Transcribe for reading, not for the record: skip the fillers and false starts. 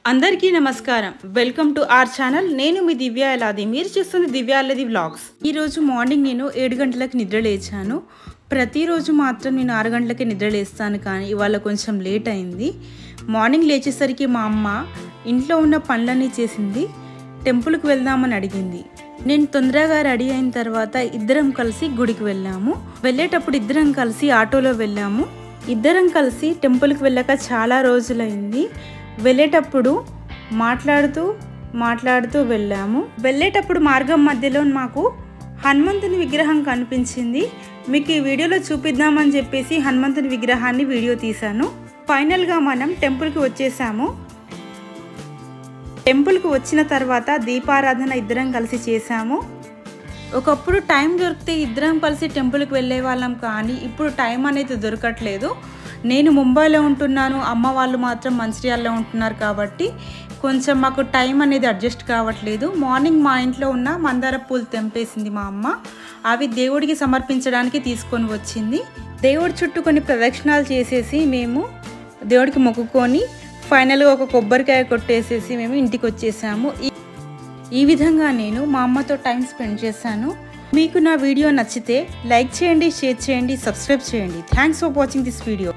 అందరికీ నమస్కారం. Welcome to our channel. నేను మీ దివ్య ఎలాది. మీరు చూస్తుంది దివ్య ఎలాది వ్లాగ్స్. ఈరోజు మార్నింగ్ నేను 7 గంటలకు నిద్ర లేచాను. ప్రతిరోజు మాత్రం నేను 6 గంటలకే నిద్ర లేస్తాను, కానీ ఇవాళ కొంచెం లేట్ అయింది. మార్నింగ్ లేచేసరికి మా అమ్మ ఇంట్లో ఉన్న పనులన్నీ చేసింది. టెంపుల్కి వెళ్దామని అడిగింది. నేను తొందరగా రెడీ అయిన తర్వాత ఇద్దరం కలిసి గుడికి వెళ్ళాము. వెళ్ళేటప్పుడు ఇద్దరం కలిసి ఆటోలో వెళ్ళాము. ఇద్దరం కలిసి టెంపుల్కి వెళ్ళాక చాలా రోజులైంది. వెళ్ళేటప్పుడు మాట్లాడుతూ వెళ్ళాము. వెళ్ళేటప్పుడు మార్గం మధ్యలో మాకు హనుమంతుని విగ్రహం కనిపించింది. మీకు ఈ వీడియోలో చూపిద్దామని చెప్పేసి హనుమంతుని విగ్రహాన్ని వీడియో తీశాను. ఫైనల్గా మనం టెంపుల్కి వచ్చేసాము. టెంపుల్కి వచ్చిన తర్వాత దీపారాధన ఇద్దరం కలిసి చేశాము. ఒకప్పుడు టైం దొరికితే ఇద్దరం కలిసి టెంపుల్కి వెళ్ళే వాళ్ళం, కానీ ఇప్పుడు టైం అనేది దొరకట్లేదు. నేను ముంబైలో ఉంటున్నాను, అమ్మ వాళ్ళు మాత్రం మంచిర్యాలలో ఉంటున్నారు, కాబట్టి కొంచెం మాకు టైం అనేది అడ్జస్ట్ కావట్లేదు. మార్నింగ్ మా ఇంట్లో ఉన్న మందార పూలు తెంపేసింది మా అమ్మ. అవి దేవుడికి సమర్పించడానికి తీసుకొని వచ్చింది. దేవుడి చుట్టూ కొన్ని ప్రదక్షిణాలు చేసేసి మేము దేవుడికి మొక్కుకొని ఫైనల్గా ఒక కొబ్బరికాయ కొట్టేసేసి మేము ఇంటికి వచ్చేసాము. ఈ విధంగా నేను మా అమ్మతో టైం స్పెండ్ చేశాను. మీకు నా వీడియో నచ్చితే లైక్ చేయండి, షేర్ చేయండి, సబ్స్క్రైబ్ చేయండి. Thanks for watching this video.